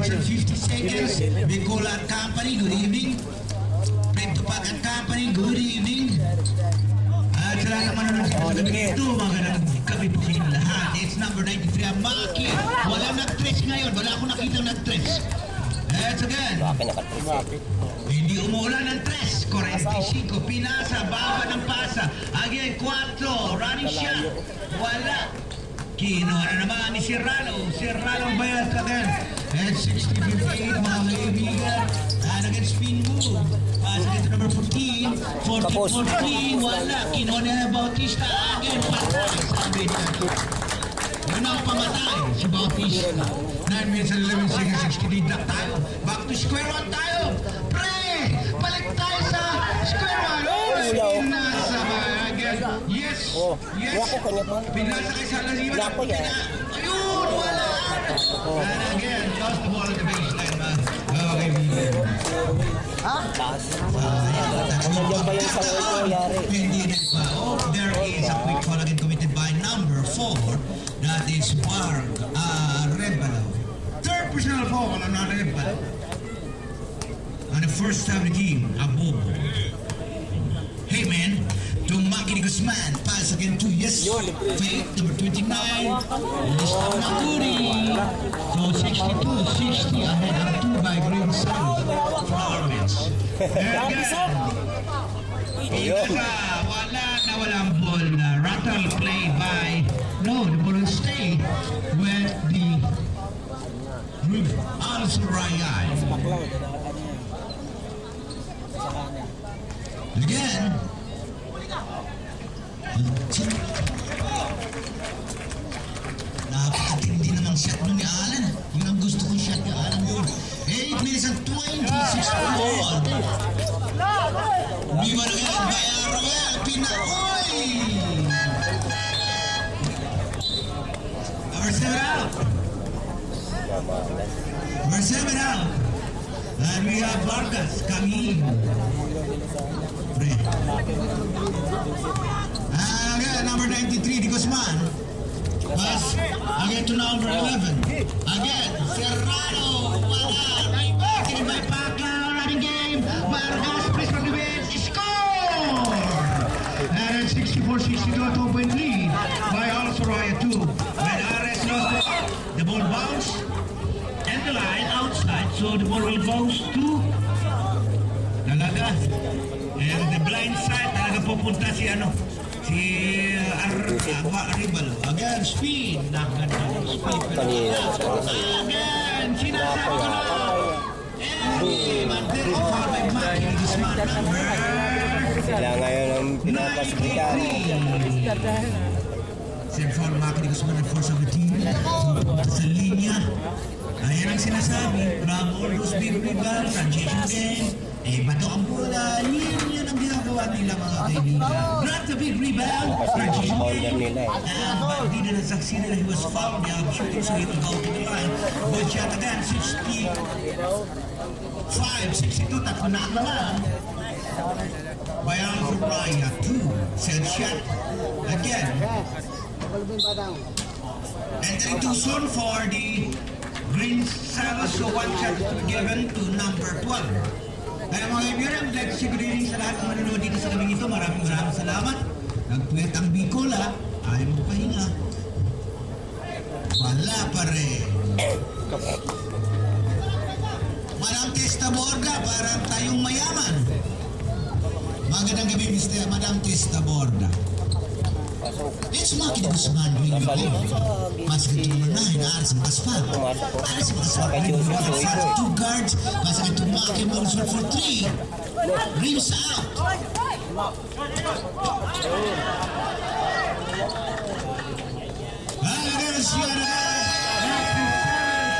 minutes and 50 seconds. Bicola and Company, good evening. Red Tupac and Company, good evening. At sa lahat ng manonood sa gabi ito, magandang gabi po sa inyo lahat. It's number 93, ang Maki. Walang nag-tres ngayon, wala akong nakitang nag-tres. Let's again. Hindi umuulan ng tres. 45, pinasa, baba ng pasa. Again, 4, running shot. Wala. Kinuha na naman ni Serrano. Serrano bayad again. At 60-58, mga kaibigan. And again, spin move. Pass again to number 14. 14-14, wala. Kinuha na Bautista. Again, patay. Sabi niya. Yun ang pamatay, si Bautista. 9 minutes and 11 seconds, 63 na tayo. Back to square one tayo. Pre! Balik tayo sa square one. Oh, nasa again. Yes! Yes! Pinasa kay Salazar. Ayun! Wala! And again, lost the ball at the baseline, man. Okay, hindi na pa. Oh, there is a quick foul again committed by number 4. That is Mark Rebalo. Third personal foul on Rebalo. On the first time the team, Abobo. Hey man, to Maki Guzman. Pass again to yes. Fake number 29. Lista Maguri. So 62-60 ahead of 2 by Green Sun. Florence. Wala na walang ball na rattle play by the ball will stay with the group Al-Suraya. Again, napakatindi namang shot nun ni Alan. Yun ang gusto kong shot ni Alan doon. 8 minutes and 26 ball. Viva na yan, Bayaruel, Pinaoy! Number 7 out. Number 7 out. And we have Vargas coming in. And again, number 93, Di Guzman. Pass again to number 11. Again, Serrano. Wala. Rebound by Pacquiao. Running game. Vargas, press from the bench. Score! And 64-62 at 2-point lead by Al-Suraya 2. When Ares lost the ball bounced and the line outside. So the ball will bounce to talaga. And the blind side talaga pupunta si Aribalo. Again, speed. Nakaganda ng speed. Again, sinasabi ko na. And Mandela foul by Maki Guzman number. Sila ngayon ang pinapasikitan. Same foul Maki Guzman at force of the team. Sa linya. Ayan ang sinasabi. From all those big rebounds, transition game. Bato ang bola. Yan ang ginagawa nila mga kaibigan. Not a big rebound. Transition game. But di na nasaksi nila. He was fouled. They have shooting so he will go to the line. Good shot again. 65-62. Tatlo na ang naman. By Al-Suraya 2. Set shot. Again. Entering too soon for the Green Salos. So one shot to be given to number 12. Kaya mga kaibigan, let's see greetings sa lahat ng manonood dito sa gabing ito. Maraming salamat. Nagpuyat ang Bicola. Ayaw mo pahinga. Wala pa rin. Madam Testa Borda, parang tayong mayaman. Magandang gabi, Mr. Madam Testa Borda. It's Maki Guzman doing the ball. Masakit to number 9, Aris Magaspag. Aris Magaspag, 2 guards. Masakit to Maki Magaspag for 3. Rims out. Again,